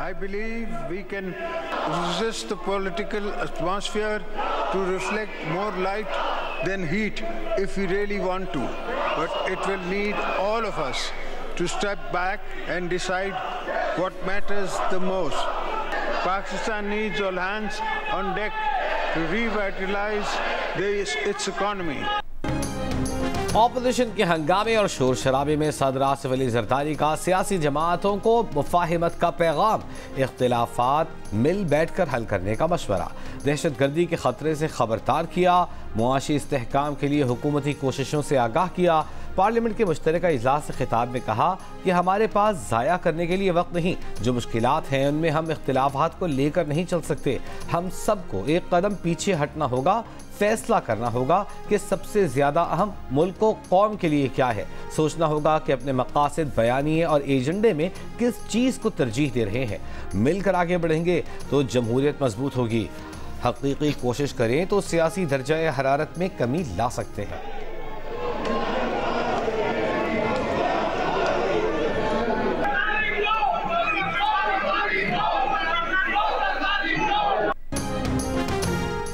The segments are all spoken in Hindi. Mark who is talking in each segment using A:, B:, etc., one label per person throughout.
A: I believe we can resist the political atmosphere to reflect more light than heat if we really want to. But it will need all of us to step back and decide what matters the most. Pakistan needs all hands on deck to revitalize its economy.
B: Opposition के हंगामे और शोर शराबे में सदर आसिफ अली जरदारी का सियासी जमातों को मुफाहिमत का पैगाम, इख्तिलाफात मिल बैठ कर हल करने का मशवरा, दहशत गर्दी के खतरे से खबरदार किया, मुआशी इस्तेहकाम के लिए हुकूमती कोशिशों से आगाह किया। पार्लियामेंट के मुश्तरका इजलास से खिताब में कहा कि हमारे पास ज़ाया करने के लिए वक्त नहीं, जो मुश्किलात हैं उनमें हम इख्तिलाफात को लेकर नहीं चल सकते। हम सबको एक कदम पीछे हटना होगा, फैसला करना होगा कि सबसे ज़्यादा अहम मुल्क को कौम के लिए क्या है। सोचना होगा कि अपने मकासद, बयानिए और एजेंडे में किस चीज़ को तरजीह दे रहे हैं। मिलकर आगे बढ़ेंगे तो जमहूरियत मजबूत होगी। हकीकी कोशिश करें तो सियासी दर्जा हरारत में कमी ला सकते हैं।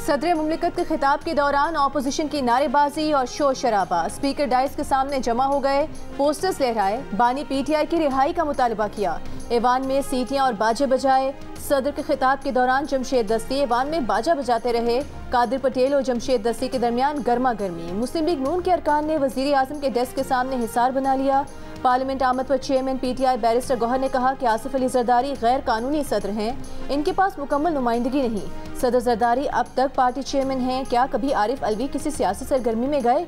C: सदर मुमलिकत के खिताब के दौरान अपोजिशन की नारेबाजी और शोर शराबा। स्पीकर डाइस के सामने जमा हो गए, पोस्टर्स लहराए, बानी पीटीआई की रिहाई का मुतालबा किया, ऐवान में सीटियां और बाजे बजाए। सदर के खिताब के दौरान जमशेद दस्ती ऐवान में बाजा बजाते रहे। कादिर पटेल और जमशेद दस्ती के दरमियान गर्मा गर्मी। मुस्लिम लीग नून के अरकान ने वजीर आजम के डेस्क के सामने हिसार बना लिया। पार्लियामेंट आमद पर चेयरमैन पीटीआई बैरिस्टर गौहर ने कहा कि आसिफ अली जरदारी गैर कानूनी सदर हैं, इनके पास मुकम्मल नुमाइंदगी नहीं। सदर जरदारी अब तक पार्टी चेयरमैन हैं, क्या कभी आरिफ अलवी किसी सियासी सरगर्मी में गए?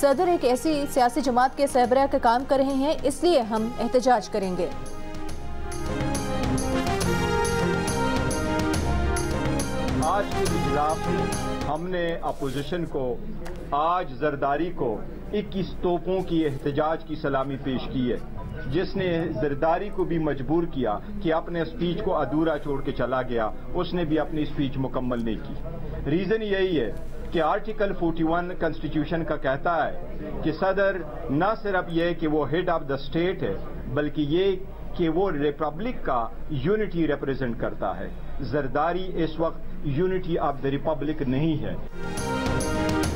C: सदर एक ऐसी सियासी जमात के सरबराह का काम कर रहे हैं, इसलिए हम एहतजाज करेंगे।
D: आज के इजलास में हमने अपोजिशन को, आज जरदारी को 21 तोपों की एहतजाज की सलामी पेश की है, जिसने जरदारी को भी मजबूर किया कि अपने स्पीच को अधूरा छोड़ के चला गया। उसने भी अपनी स्पीच मुकम्मल नहीं की। रीज़न यही है कि आर्टिकल 41 कॉन्स्टिट्यूशन का कहता है कि सदर न सिर्फ ये कि वो हेड ऑफ द स्टेट है, बल्कि ये कि वो रिपब्लिक का यूनिटी रिप्रेजेंट करता है। जरदारी इस वक्त यूनिटी ऑफ द रिपब्लिक नहीं है।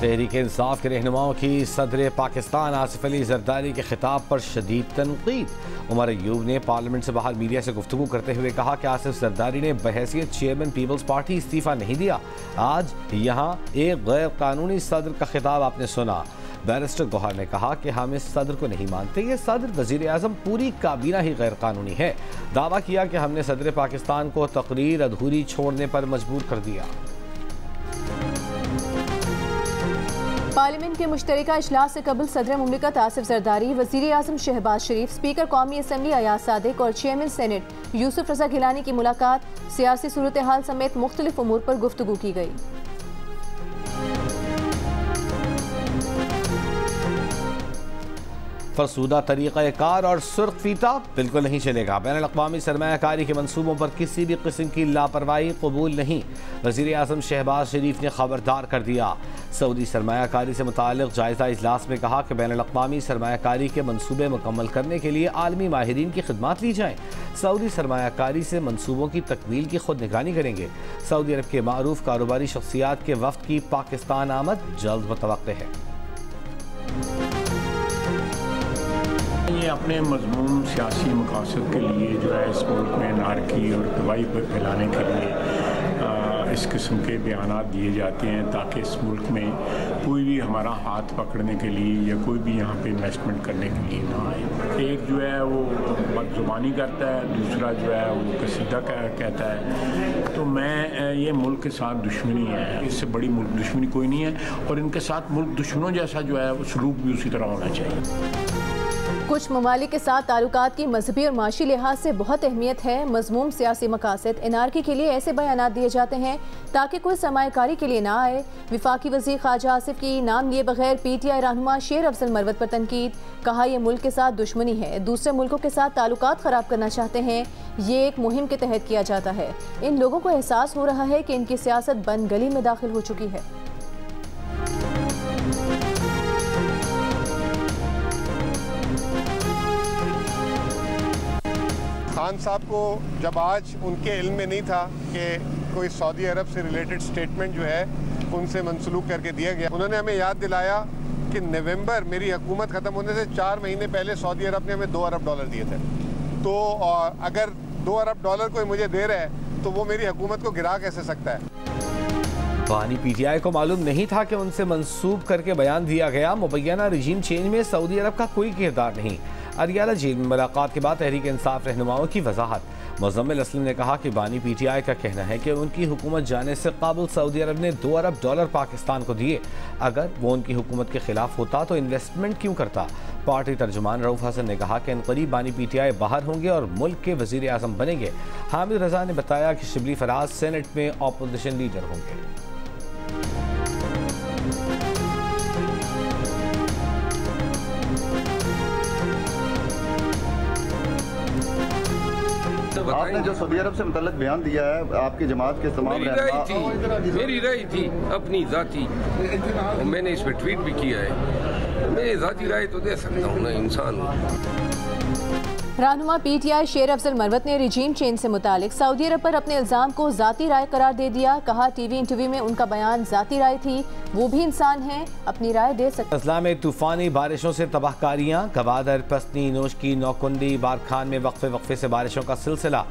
B: तहरीक इंसाफ के रहनुमाओं की सदर पाकिस्तान आसिफ अली जरदारी के खिताब पर शदीद तनकीद। उमर अयूब ने पार्लियामेंट से बाहर मीडिया से गुफ्तगू करते हुए कहा कि आसिफ जरदारी ने बहैसियत चेयरमैन पीपल्स पार्टी इस्तीफा नहीं दिया। आज यहाँ एक गैर कानूनी सदर का खिताब आपने सुना। बैरिस्टर गौहर ने कहा कि हम इस सदर को नहीं मानते, ये सदर वज़ीर आज़म पूरी काबीना ही गैर कानूनी है। दावा किया कि हमने सदर पाकिस्तान को तकरीर अधूरी छोड़ने पर मजबूर कर दिया।
C: पार्लियामेंट के मुश्तरका इजलास से कबल सदर मुमलिकत आसिफ जरदारी, वज़ीर आज़म शहबाज शरीफ, स्पीकर कौमी असम्बली अयाज सादिक और चेयरमैन सेनेट यूसुफ रज़ा गिलानी की मुलाकात। सियासी सूरत हाल समेत मुख्तलिफ उमूर पर गुफ्तगू की गई।
B: फरसूदा तरीक़ाकार और सुर्ख फीता बिल्कुल नहीं चलेगा। बैनुल अक़वामी सरमायाकारी के मनसूबों पर किसी भी किस्म की लापरवाही कबूल नहीं। वज़ीर आज़म शहबाज शरीफ ने खबरदार कर दिया। सऊदी सरमायाकारी से मुताल्लिक़ जायज़ा इजलास में कहा कि बैनुल अक़वामी सरमायाकारी के मनसूबे मुकम्मल करने के लिए आलमी माहिरीन की खिदमात ली जाएँ। सऊदी सरमायाकारी से मनसूबों की तकमील की खुद निगरानी करेंगे। सऊदी अरब के मारूफ कारोबारी शख्सियात के वफ़द की पाकिस्तान आमद जल्द मुतवक्किह है।
E: ये अपने मज़मून सियासी मकासद के लिए जो है इस मुल्क में नारकी और तबाही पर फैलाने के लिए इस किस्म के बयानात दिए जाते हैं, ताकि इस मुल्क में कोई भी हमारा हाथ पकड़ने के लिए या कोई भी यहाँ पे इन्वेस्टमेंट करने के लिए ना आए। एक जो है वो बदजुबानी करता है, दूसरा जो है वो कसीदा कहता है। तो मैं ये मुल्क के साथ दुश्मनी है, इससे बड़ी मुल्क दुश्मनी कोई नहीं है, और इनके साथ मुल्क दुश्मनों जैसा जो है वो सलूक भी उसी तरह होना चाहिए।
C: कुछ ममालिक के साथ ताल्लुकात की मजहबी और माशी लिहाज से बहुत अहमियत है। मज़मूम सियासी मकासद इनारकी के लिए ऐसे बयानात दिए जाते हैं ताकि कोई सरमायाकारी के लिए ना आए। विफाकी वज़ीर ख्वाजा आसिफ की नाम लिए बगैर पीटीआई रहनुमा शेर अफजल मरवत पर तनकीद। कहा यह मुल्क के साथ दुश्मनी है, दूसरे मुल्कों के साथ ताल्लुकात ख़राब करना चाहते हैं। ये एक मुहिम के तहत किया जाता है। इन लोगों को एहसास हो रहा है कि इनकी सियासत बंद गली में दाखिल हो चुकी है।
F: खान साहब को जब आज उनके इल्म में नहीं था कि कोई सऊदी अरब से रिलेटेड स्टेटमेंट जो है उनसे मनसलूक करके दिया गया, उन्होंने हमें याद दिलाया कि नवंबर मेरी हुकूमत ख़त्म होने से 4 महीने पहले सऊदी अरब ने हमें $2 अरब दिए थे। तो अगर $2 अरब कोई मुझे दे रहा है तो वो मेरी हुकूमत को गिरा कैसे सकता है।
B: बानी पीटीआई को मालूम नहीं था कि उनसे मंसूब करके बयान दिया गया मुबैना रजीम चेंज में सऊदी अरब का कोई किरदार नहीं। अरियाला जेल में मुलाकात के बाद तहरीक इंसाफ रहनुमाओं की वजाहत। मुज़म्मिल असलम ने कहा कि बानी पीटीआई का कहना है कि उनकी हुकूमत जाने से काबुल सऊदी अरब ने $2 अरब पाकिस्तान को दिए। अगर वो उनकी हुकूमत के खिलाफ होता तो इन्वेस्टमेंट क्यों करता। पार्टी तर्जुमान रऊफ हसन ने कहा कि इनकरीब बानी पीटीआई बाहर होंगे और मुल्क के वजीर आज़म बनेंगे। हामिद रजा ने बताया कि शिबली फराज सेनेट में अपोजिशन लीडर होंगे।
G: आपने जो सऊदी अरब से मुतल्लिक बयान दिया है, आपकी जमात के तमाम
H: मेरी राय थी अपनी ज़ाती, मैंने इस पर ट्वीट भी किया है। मेरी ज़ाती राय तो दे सकता हूँ ना, इंसान हूँ।
C: रहनुमा पीटीआई शेर अफजल मरवत ने रजीम चेंज से मुतालिक सऊदी अरब पर अपने इल्ज़ाम को ज़ाती राय करार दे दिया। कहा टीवी इंटरव्यू में उनका बयान ज़ाती राय थी, वो भी इंसान हैं, अपनी राय दे सकते।
B: अजला में तूफानी बारिशों से तबाहकारियाँ, गवादर, पसनी, नोशकी, नौकुंडी, बारखान में वक्फे से बारिशों का सिलसिला।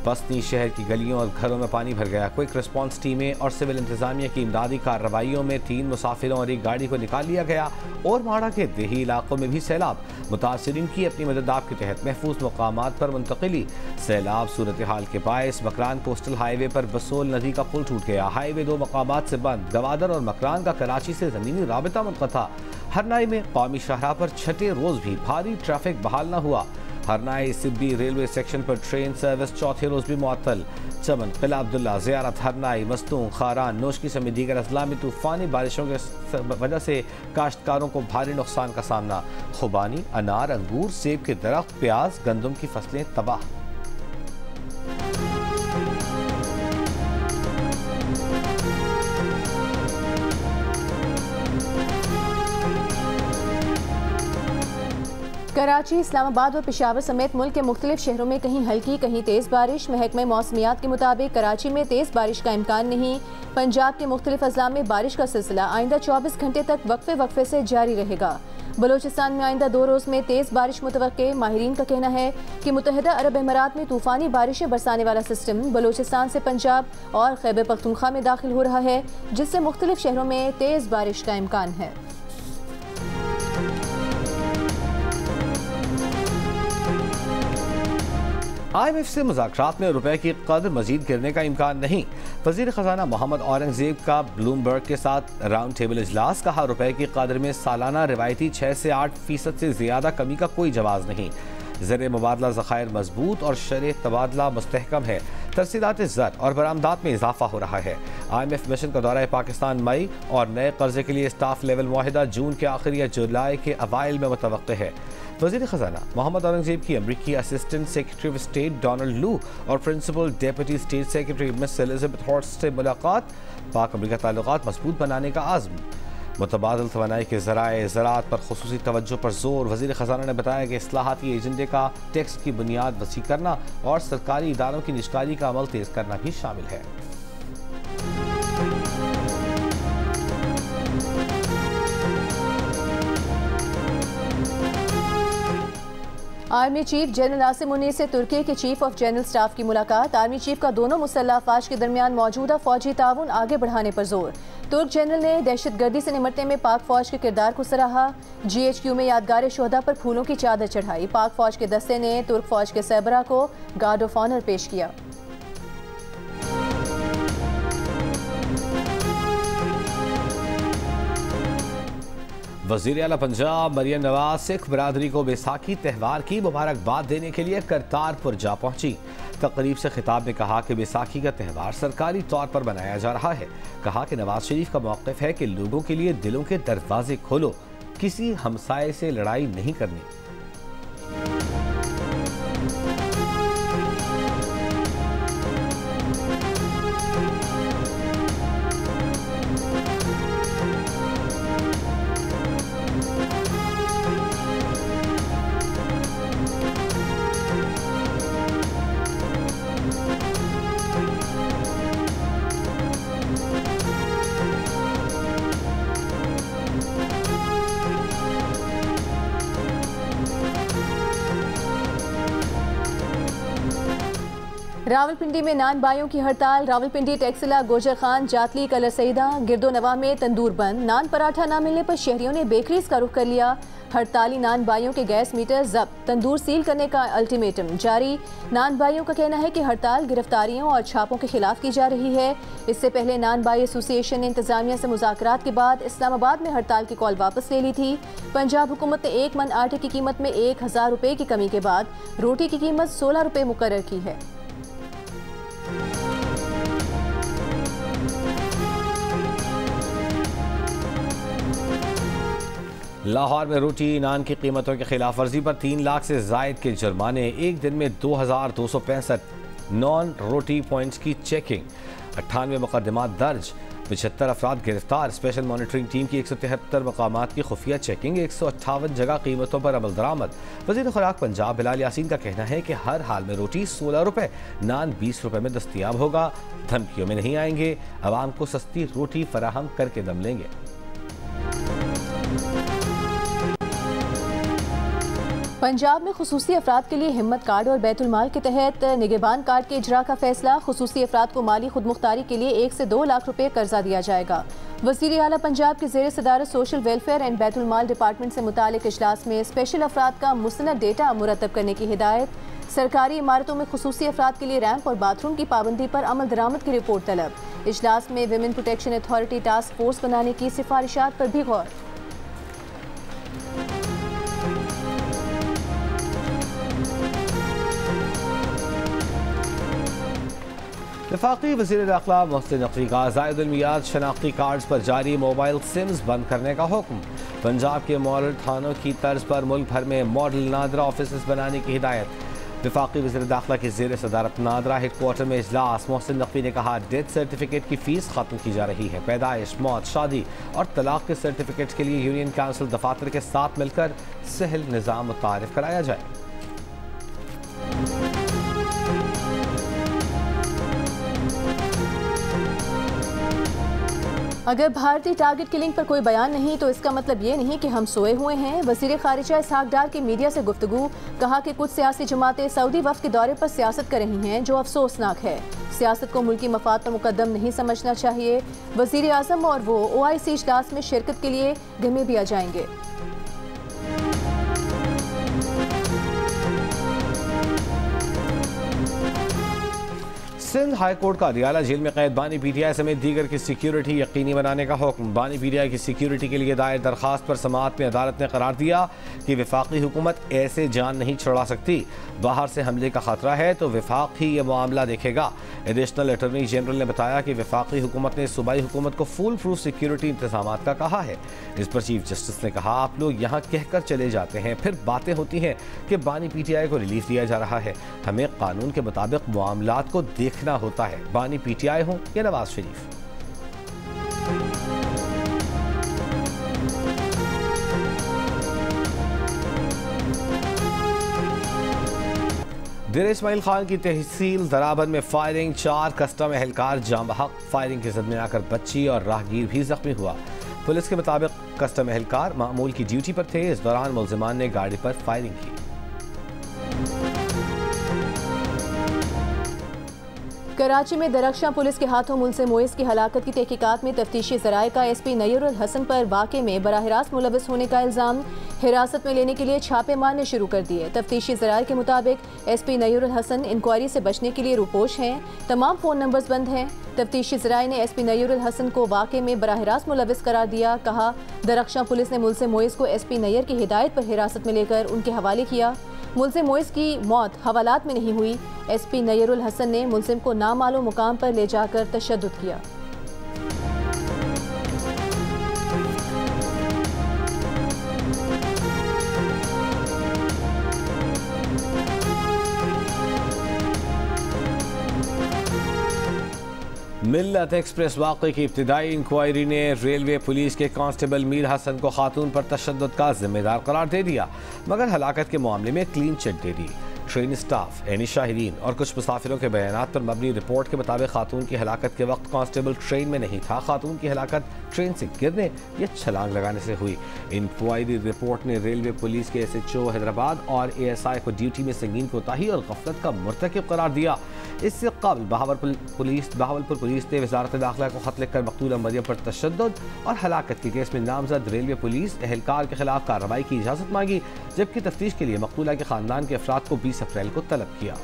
B: पसनी शहर की गलियों और घरों में पानी भर गया। क्विक रिस्पांस टीमें और सिविल इंतजामिया की इमदादी कार्रवाइयों में 3 मुसाफिरों और एक गाड़ी को निकाल लिया गया। और माड़ा के देही इलाकों में भी सैलाब। मुतासिरीन की अपनी मदद आप के तहत महफूज मकामात पर मुंतकिली। सैलाब सूरत हाल के बायस मकरान कोस्टल हाईवे पर बसोल नदी का पुल टूट गया। हाईवे 2 मकामात से बंद। गवादर और मकरान का कराची से ज़मीनी राबिता मुनक़ता। हरनाई में कौमी शाहराह पर छठे रोज़ भी भारी ट्रैफिक बहाल न हुआ। हरनाई सिब्बी रेलवे सेक्शन पर ट्रेन सर्विस चौथे रोज भी मुअत्तल। चमन, किला अब्दुल्ला, ज़ियारत, हरनाई, मस्तूं, खारान, नोशकी समेत दीगर अजला में तूफ़ानी बारिशों के वजह से काश्तकारों को भारी नुकसान का सामना। खुबानी, अनार, अंगूर, सेब के दरख्त, प्याज, गंदम की फसलें तबाह।
C: कराची, इस्लामाबाद और पेशावर समेत मुल्क के मुख्तलिफ शहरों में कहीं हल्की कहीं तेज़ बारिश। महकमे मौसमियात के मुताबिक कराची में तेज़ बारिश का इम्कान नहीं। पंजाब के मुख्तलिफ अजला में बारिश का सिलसिला आइंदा 24 घंटे तक वक्फे से जारी रहेगा। बलोचिस्तान में आइंदा 2 रोज़ में तेज़ बारिश मुतवक्के। माहिरीन का कहना है कि मुत्तहिदा अरब अमीरात में तूफ़ानी बारिशें बरसाने वाला सिस्टम बलोचिस्तान से पंजाब और खैबर पख्तूनख्वा में दाखिल हो रहा है, जिससे मुख्तलिफ शहरों में तेज़ बारिश का इम्कान है।
B: IMF से मुज़ाकरात में रुपए की कदर मजीद गिरने का इम्कान नहीं। वज़ीर ख़जाना मोहम्मद औरंगज़ेब का ब्लूमबर्ग के साथ राउंड टेबल इजलास। कहा रुपए की कदर में सालाना रिवायती 6 से 8% से ज़्यादा कमी का कोई जवाज़ नहीं। ज़र मुबादला ज़खायर मजबूत और शरह तबादला मुस्तहकम है। तरसीलात ज़र और बरामदात में इजाफा हो रहा है। IMF मिशन का दौरा पाकिस्तान मई और नए कर्जे के लिए स्टाफ लेवल मुआहिदा जून के आखिर या जुलाई के अवाइल में मुतवक्किल है। वज़ीर ख़जाना मोहम्मद औरंगज़ेब की अमरीकी assistant secretary of state Donald Lu और principal deputy state secretary miss Elizabeth Horst से मुलाकात। पाक अमरीका ताल्लुकात मजबूत बनाने का आज़म। मुतबादिल तवानाई के ज़राए ज़राअत पर खुसूसी तवज्जो पर जोर। वज़ीर ख़जाना ने बताया कि इस्लाहाती एजेंडे का टैक्स की बुनियाद वसी करना और सरकारी इदारों की निजकारी का अमल तेज़ करना भी शामिल है।
C: Army chief general Asim Munir से तुर्की के चीफ ऑफ जनरल स्टाफ की मुलाकात। आर्मी चीफ का दोनों मुसल्लह अफवाज के दरमियान मौजूदा फौजी ताउन आगे बढ़ाने पर जोर। तुर्क जनरल ने दहशतगर्दी से निपटने में पाक फौज के किरदार को सराहा। GHQ में यादगार शोहदा पर फूलों की चादर चढ़ाई। पाक फौज के दस्ते ने तुर्क फौज के सरबराह को गार्ड ऑफ ऑनर पेश किया।
B: वज़ीर आला पंजाब मरियम नवाज सिख बरादरी को बैसाखी त्यौहार की मुबारकबाद देने के लिए करतारपुर जा पहुंची। तकरीब से खिताब में कहा कि बैसाखी का त्यौहार सरकारी तौर पर मनाया जा रहा है। कहा कि नवाज शरीफ का मौक़िफ़ है कि लोगों के लिए दिलों के दरवाजे खोलो, किसी हमसाये से लड़ाई नहीं करनी।
C: रावलपिंडी में नान बाइयों की हड़ताल। रावलपिंडी टेक्सिला गोजर खान जातली कलर सईदा गिरदो नवा में तंदूर बंद। नान पराठा न मिलने पर शहरियों ने बेकरीज का रुख कर लिया। हड़ताली नान बाइयों के गैस मीटर जब्त, तंदूर सील करने का अल्टीमेटम जारी। नान बाइयों का कहना है कि हड़ताल गिरफ्तारियों और छापों के खिलाफ की जा रही है। इससे पहले नान बाई एसोसिएशन ने इंतजामिया से मुज़ाकरात के बाद इस्लामाबाद में हड़ताल की कॉल वापस ले ली थी। पंजाब हुकूमत ने 1 मन आटे की कीमत में 1000 रुपये की कमी के बाद रोटी की कीमत 16 रुपये मुकर्रर की है।
B: लाहौर में रोटी नान की कीमतों की खिलाफ वर्जी पर 3 लाख से जायद के जुर्माने। एक दिन में 2265 नॉन रोटी पॉइंट्स की चेकिंग। 98 मुकदमात दर्ज, 75 अफराद गिरफ्तार। स्पेशल मॉनिटरिंग टीम की 173 मकामात की खुफिया चेकिंग। 158 जगह कीमतों पर अमल दरामद। वज़ीर खुराक पंजाब बिलाल यासीन का कहना है कि हर हाल में रोटी 16 रुपये, नान 20 रुपये में दस्तियाब होगा। धमकियों में नहीं आएंगे, आवाम को सस्ती रोटी फराहम करके दम लेंगे।
C: पंजाब में खुसूसी अफराद के लिए हिम्मत कार्ड और बैतुल माल के तहत निगहबान कार्ड के इजरा का फैसला। खुसूसी अफराद को माली खुदमुख्तारी के लिए 1 से 2 लाख रुपए कर्जा दिया जाएगा। वज़ीर आला पंजाब के ज़ेर सदारत social welfare and Betul mall department से मुतालिक इजलास में स्पेशल अफराद का मुसनद डेटा मुरतब करने की हिदायत। सरकारी इमारतों में खुसूसी अफराद के लिए रैंप और बाथरूम की पाबंदी पर अमल दरामद की रिपोर्ट तलब। इजलास में women protection authority task force बनाने की सिफारिशात पर भी गौर।
B: वफाकी वज़ीर दाखिला मोहसिन नकवी का ज़ायदुल मियाद शनाख्ती कार्ड्स पर जारी मोबाइल सिम्स बंद करने का हुक्म। पंजाब के मॉडल थानों की तर्ज पर मुल्क भर में मॉडल नादरा ऑफिस बनाने की हिदायत। वफाकी वज़ीर दाखिला की ज़ेर सदारत नादरा हेडक्वार्टर में इजलास। मोहसिन नकवी ने कहा, डेथ सर्टिफिकेट की फ़ीस ख़त्म की जा रही है। पैदाइश, मौत, शादी और तलाक के सर्टिफिकेट के लिए यूनियन काउंसिल दफातर के साथ मिलकर सहल निज़ाम मुतारिफ कराया जाए।
C: अगर भारतीय टारगेट किलिंग पर कोई बयान नहीं तो इसका मतलब ये नहीं कि हम सोए हुए हैं। वज़ीर ख़ारिजा इसहाक डार की मीडिया से गुफ्तगू। कहा कि कुछ सियासी जमातें सऊदी वफ़द के दौरे पर सियासत कर रही हैं जो अफसोसनाक है। सियासत को मुल्की मफाद पर मुकद्दम नहीं समझना चाहिए। वज़ीर आज़म और वो OIC इजलास में शिरकत के लिए गमीबिया जाएंगे।
B: सिंध हाई कोर्ट का अदियाला जेल में कैद बानी PTI समेत दीगर की सिक्योरिटी यकीनी बनाने का हुक्म। बानी PTI की सिक्योरिटी के लिए दायर दरखास्त पर समाअत में अदालत ने करार दिया कि वफाकी हुकूमत ऐसे जान नहीं छुड़ा सकती। बाहर से हमले का खतरा है तो वफाक ही ये मामला देखेगा। एडिशनल अटॉर्नी जनरल ने बताया कि वफाकी हुकूमत ने सूबाई हुकूमत को फुल प्रूफ सिक्योरिटी इंतजाम का कहा है। इस पर चीफ जस्टिस ने कहा, आप लोग यहाँ कहकर चले जाते हैं, फिर बातें होती हैं कि बानी PTI को रिलीफ दिया जा रहा है। हमें कानून के मुताबिक मामलात को देखना होता है, बानी PTI हो या नवाज शरीफ। देर इस्माइल खान की तहसील दराबन में फायरिंग। 4 कस्टम एहलकार जाम बहक। फायरिंग की जद में आकर बच्ची और राहगीर भी जख्मी हुआ। पुलिस के मुताबिक कस्टम एहलकार मामूल की ड्यूटी पर थे। इस दौरान मुल्जिमान ने गाड़ी पर फायरिंग की।
C: कराची में दरख्शां पुलिस के हाथों मुलजिम मोइस की हलाकत की तहकीकात में तफ्तीशी ज़राए का SP नय्युरुल हसन पर वाक़े में बराह रास्त मुलविस होने का इल्ज़ाम। हिरासत में लेने के लिए छापे मारने शुरू कर दिए। तफ्तीशी ज़राए के मुताबिक SP नय्युरुल हसन इंक्वायरी से बचने के लिए रूपोश हैं। तमाम फ़ोन नंबर्स बंद हैं। तफ्तीशी ज़राए ने SP नय्युरुल हसन को वाक़े में बराह रास्त मुलविस करार दिया। कहा, दरख्शां पुलिस ने मुलजिम मोइस को SP नय्यर की हिदायत पर हिरासत में लेकर उनके हवाले किया। मुलजिम मोइस की मौत हवालात में नहीं हुई। SP नय्युरुल हसन ने मुलजिम को नामालूम मुकाम पर ले जाकर तशद्दुद किया।
B: मिल्लत एक्सप्रेस वाक़े की इब्तिदाई इंक्वायरी ने रेलवे पुलिस के कांस्टेबल मीर हसन को खातून पर तशद्दुद का जिम्मेदार करार दे दिया, मगर हलाकत के मामले में क्लीन चिट दे दी। ट्रेन स्टाफ, एनी शाहिदीन और कुछ मुसाफिरों के बयानात पर मबनी रिपोर्ट के मुताबिक खातून की हलाकत के वक्त कांस्टेबल ट्रेन में नहीं था। खातून की हलाकत ट्रेन से गिरने या छलांग लगाने से हुई। इंक्वायरी रिपोर्ट ने रेलवे पुलिस के SHO हैदराबाद और ASI को ड्यूटी में संगीन कोताही और गफलत का मुर्तकिब करार दिया। इससे कबल बहावलपुर पुलिस ने वजारत दाखिला को खत लिखकर मकतूला मरियम पर तशद्दुद और हलाकत के केस में नामजद रेलवे पुलिस एहलकार के खिलाफ कार्रवाई की इजाज़त मांगी, जबकि तफ्तीश के लिए मकतूला के खानदान के अफराद को 20 अप्रैल को तलब किया।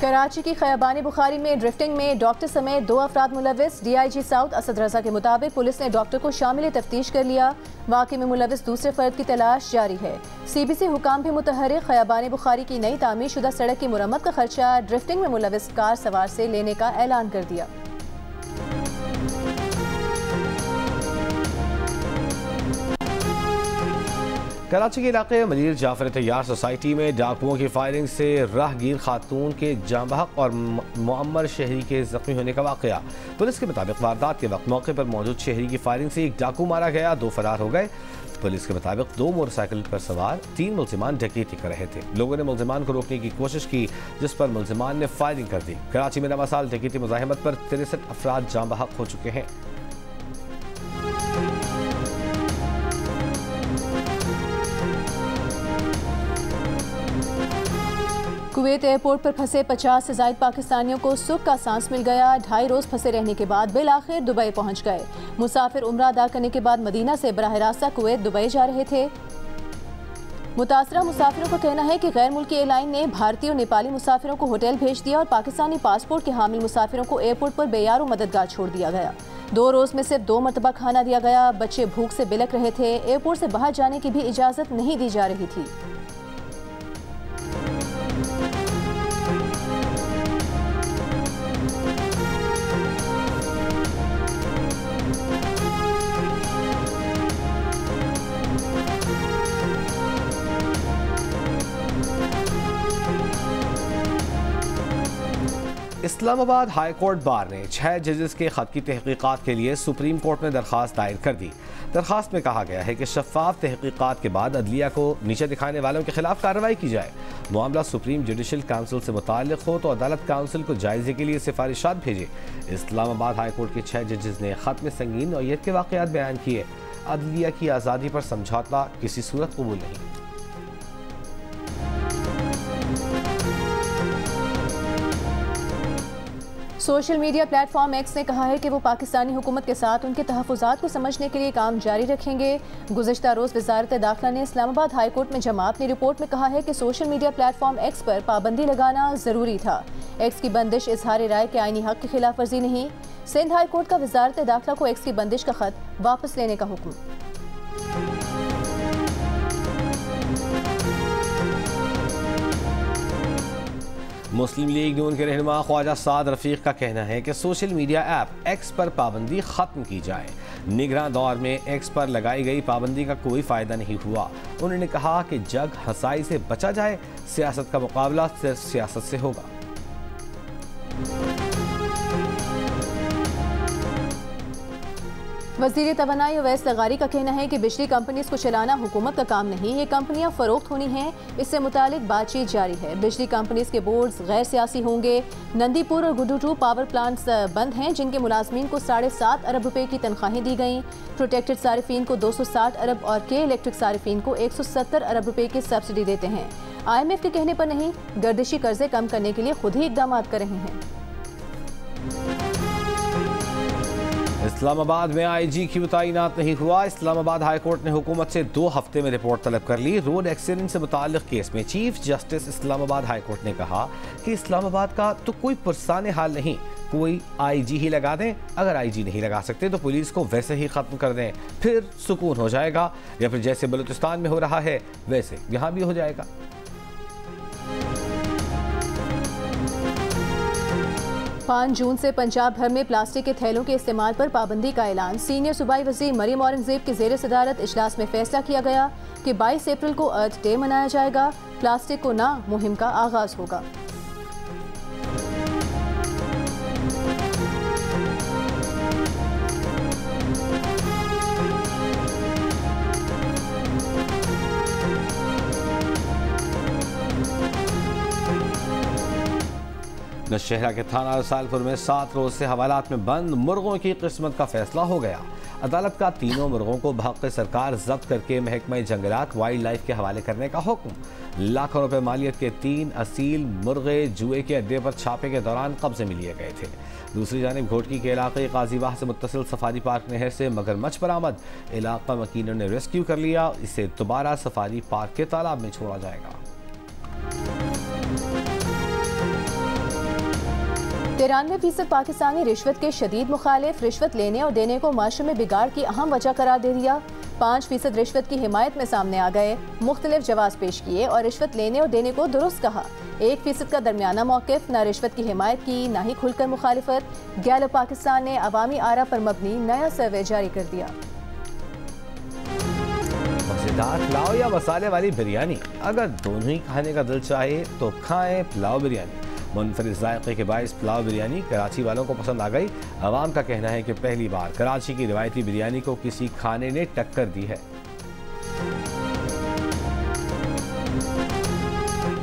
C: कराची की खयाबानी बुखारी में ड्रिफ्टिंग में डॉक्टर समेत 2 अफराद मुलविस। DIG साउथ असद रजा के मुताबिक पुलिस ने डॉक्टर को शामिल तफ्तीश कर लिया। वाक़े में मुलविस दूसरे फर्द की तलाश जारी है। CBC हुकाम भी मुतहर्रिक खयाबानी बुखारी की नई तामीर शुदा सड़क की मुरम्मत का खर्चा ड्रिफ्टिंग में मुलविस कार सवार से लेने का ऐलान कर दिया।
B: कराची के इलाके मलीर जाफर तैयार सोसाइटी में डाकुओं की फायरिंग से राहगीर खातून के जांबहक और मुअम्मर शहरी के जख्मी होने का वाक़या। पुलिस के मुताबिक वारदात के वक्त मौके पर मौजूद शहरी की फायरिंग से एक डाकू मारा गया, 2 फरार हो गए। पुलिस के मुताबिक 2 मोटरसाइकिल पर सवार 3 मुल्जिमान डकैती कर रहे थे। लोगों ने मुल्जिमान को रोकने की कोशिश की, जिस पर मुल्जिमान ने फायरिंग कर दी। कराची में नवा साल डकैती मुज़ाहमत पर 63 अफराद जांबहक हो चुके हैं।
C: कुवैत एयरपोर्ट पर फंसे 50 से ज़ायद पाकिस्तानियों को सुख का सांस मिल गया। 2.5 रोज़ फंसे रहने के बाद बिलाखिर दुबई पहुंच गए। मुसाफिर उम्रा अदा करने के बाद मदीना से बराह रास्ता कुवैत दुबई जा रहे थे। मुतासरा मुसाफिरों का कहना है कि गैर मुल्की एयरलाइन ने भारतीय और नेपाली मुसाफिरों को होटल भेज दिया और पाकिस्तानी पासपोर्ट के हामिल मुसाफिरों को एयरपोर्ट पर बेयारो मददगार छोड़ दिया गया। 2 रोज़ में सिर्फ 2 मरतबा खाना दिया गया। बच्चे भूख से बिलक रहे थे। एयरपोर्ट से बाहर जाने की भी इजाज़त नहीं दी जा रही थी।
B: इस्लामाबाद हाई कोर्ट बार ने 6 जजेस के खत की तहकीकात के लिए सुप्रीम कोर्ट में दरख्वास्त दायर कर दी। दरख्वास्त में कहा गया है कि शफाफ तहकीकात के बाद अदलिया को नीचे दिखाने वालों के खिलाफ कार्रवाई की जाए। मामला सुप्रीम जुडिशल काउंसिल से मुताल्लिक हो तो अदालत काउंसिल को जायजे के लिए सिफारिशात भेजे। इस्लामाबाद हाई कोर्ट के 6 जजेस ने खत में संगीन नौयत के वाक़यात बयान किए। अदलिया की आज़ादी पर समझौता किसी सूरत कबूल नहीं।
C: सोशल मीडिया प्लेटफॉर्म एक्स ने कहा है कि वो पाकिस्तानी हुकूमत के साथ उनके तहफ़्फ़ुज़ात को समझने के लिए काम जारी रखेंगे। गुज़िश्ता रोज़ वज़ारत दाखिला ने इस्लामाबाद हाई कोर्ट में जमा अपनी रिपोर्ट में कहा है कि सोशल मीडिया प्लेटफॉर्म एक्स पर पाबंदी लगाना ज़रूरी था। एक्स की बंदिश इजहार राय के आईनी हक़ की खिलाफ वर्जी नहीं। सिंध हाई कोर्ट का वज़ारत दाखिला को एक्स की बंदिश का खत वापस लेने का हुक्म।
B: मुस्लिम लीग नून के रहनुमा ख्वाजा साद रफीक का कहना है कि सोशल मीडिया ऐप एक्स पर पाबंदी खत्म की जाए। निगरान दौर में एक्स पर लगाई गई पाबंदी का कोई फायदा नहीं हुआ। उन्होंने कहा कि जग हंसाई से बचा जाए, सियासत का मुकाबला सिर्फ सियासत से होगा।
C: वज़ीर तवानाई अवैस लगारी का कहना है कि बिजली कंपनीज को चलाना हुकूमत का काम नहीं, ये कंपनियां फरोख्त होनी हैं। इससे मुतालिक बातचीत जारी है। बिजली कंपनीज के बोर्ड्स गैर सियासी होंगे। नंदीपुर और गुड्डू 2 पावर प्लांट्स बंद हैं, जिनके मुलाजमीन को 7.5 अरब रुपए की तनख्वाहें दी गई। प्रोटेक्टेड सारिफीन को 260 अरब और के इलेक्ट्रिक सारिफीन को 170 अरब रुपए की सब्सिडी देते हैं। IMF के कहने पर नहीं, गर्दिशी कर्जे कम करने के लिए खुद ही इकदाम कर रहे हैं।
B: इस्लामाबाद में IG की तैनात नहीं हुआ। इस्लामाबाद हाई कोर्ट ने हुकूमत से 2 हफ्ते में रिपोर्ट तलब कर ली। रोड एक्सीडेंट से मुताल्लिक केस में chief justice Islamabad high court ने कहा कि इस्लामाबाद का तो कोई पुरसाने हाल नहीं, कोई IG ही लगा दें। अगर IG नहीं लगा सकते तो पुलिस को वैसे ही खत्म कर दें, फिर सुकून हो जाएगा। या फिर जैसे बलूचिस्तान में हो रहा है वैसे यहाँ भी हो जाएगा।
C: 5 जून से पंजाब भर में प्लास्टिक के थैलों के इस्तेमाल पर पाबंदी का ऐलान। सीनियर सूबाई वज़ीर मरियम औरंगज़ेब की ज़ेर सदारत इजलास में फैसला किया गया कि 22 अप्रैल को अर्थ डे मनाया जाएगा। प्लास्टिक को ना मुहिम का आगाज होगा।
B: नौशहरा के थाना रसालपुर में 7 रोज से हवालात में बंद मुर्गों की किस्मत का फैसला हो गया। अदालत का तीनों मुर्गों को बहक़ सरकार जब्त करके महकमा जंगलात वाइल्ड लाइफ के हवाले करने का हुक्म। लाखों रुपए मालियत के 3 असील मुर्गे जुए के अड्डे पर छापे के दौरान कब्जे में लिए गए थे। दूसरी जानिब घोटकी के इलाके काजीवाह से मुत्तसिल सफारी पार्क नहर से मगरमच्छ बरामद। इलाका वकीलों ने रेस्क्यू कर लिया। इसे दोबारा सफारी पार्क के तालाब में छोड़ा जाएगा।
C: 93% पाकिस्तानी रिश्वत के शदीद मुखालिफ। रिश्वत लेने और देने को माशरे में बिगाड़ की अहम वजह करार दे दिया। 5% रिश्वत की हिमायत में सामने आ गए, मुख्तलिफ जवाब पेश किए और रिश्वत लेने और देने को दुरुस्त कहा। 1% का दरमियाना मौक़िफ़, न रिश्वत की हिमायत की न ही खुलकर मुखालिफत। गैलो पाकिस्तान ने अवामी आरा पर मबनी नया सर्वे जारी कर दिया।
B: मज़ेदार पुलाव या मसाले वाली बिरयानी, अगर दोनों ही खाने का दिल चाहे तो खाएं पुलाव बिरयानी। मुनफरिद जायके के बाइस पुलाव बिरयानी कराची वालों को पसंद आ गई। अवाम का कहना है कि पहली बार कराची की रिवायती बिरयानी को किसी खाने ने टक्कर दी है।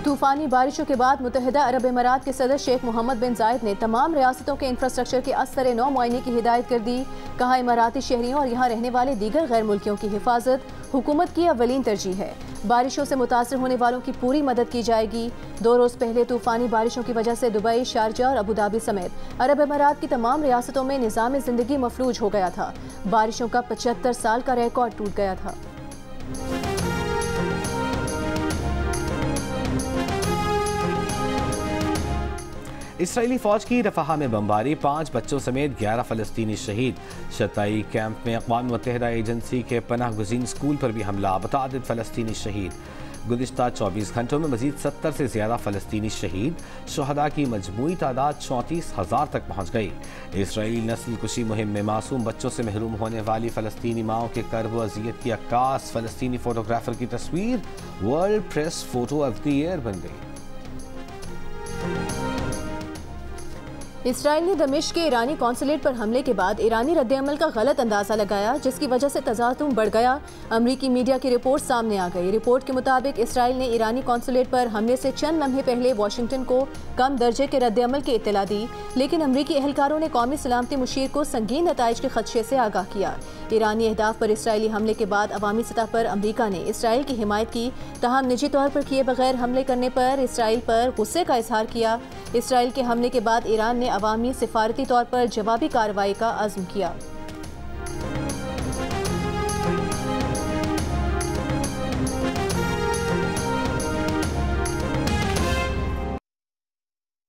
C: तूफानी बारिशों के बाद मुत्तहिदा अरब इमारात के सदर शेख मोहम्मद बिन जायद ने तमाम रियासतों के इंफ्रास्ट्रक्चर के असर नौ मुआयने की हिदायत कर दी। कहा, इमाराती शहरियों और यहाँ रहने वाले दीगर गैर मुल्कियों की हिफाजत हुकूमत की अव्वलीन तरजीह है। बारिशों से मुतासर होने वालों की पूरी मदद की जाएगी। 2 रोज पहले तूफानी बारिशों की वजह से दुबई, शारजा और अबूधाबी समेत अरब इमारात की तमाम रियासतों में निज़ाम ज़िंदगी मफलूज हो गया था। बारिशों का 75 साल का रिकॉर्ड टूट गया था।
B: इसराइली फौज की रफाह में बमबारी, 5 बच्चों समेत 11 फ़लस्तीनी शहीद। शताई कैंप में अक़वाम मुत्तहिदा एजेंसी के पनाह गुज़ीन स्कूल पर भी हमला, मुतअद्दिद फ़लस्तीनी शहीद। गुज़िश्ता 24 घंटों में मज़ीद 70 से ज़्यादा फ़लस्तीनी शहीद। शुहदा की मजमूई तादाद 34,000 तक पहुँच गई। इसराइली नस्ल कुशी मुहिम में मासूम बच्चों से महरूम होने वाली फ़लस्तीनी माओं के कर्ब व अज़ियत की अक्कास फ़लस्तीनी फ़ोटोग्राफ़र की तस्वीर world press photo of the year बन गई।
C: इसराइल ने दमिश्क के ईरानी कौंसलेट पर हमले के बाद ईरानी रद्द-ए-अमल का गलत अंदाज़ा लगाया, जिसकी वजह से तज़ातुम बढ़ गया। अमरीकी मीडिया की रिपोर्ट सामने आ गई। रिपोर्ट के मुताबिक इसराइल ने ईरानी कौंसलेट पर हमले से चंद लम्हे पहले वाशिंगटन को कम दर्जे के रद्द-ए-अमल की इत्तला दी, लेकिन अमरीकी एहलकारों ने कौमी सलामती मुशीर को संगीन नताइज के खदशे से आगाह किया। ईरानी अहदाफ पर इसराइली हमले के बाद अवामी सतह पर अमरीका ने इसराइल की हिमायत की, तहम निजी तौर पर किए बगैर हमले करने पर इसराइल पर गुस्से का इजहार किया। इसराइल के हमले के बाद ईरान ने अवामी सिफारती तौर पर जवाबी कार्रवाई का अज़्म किया।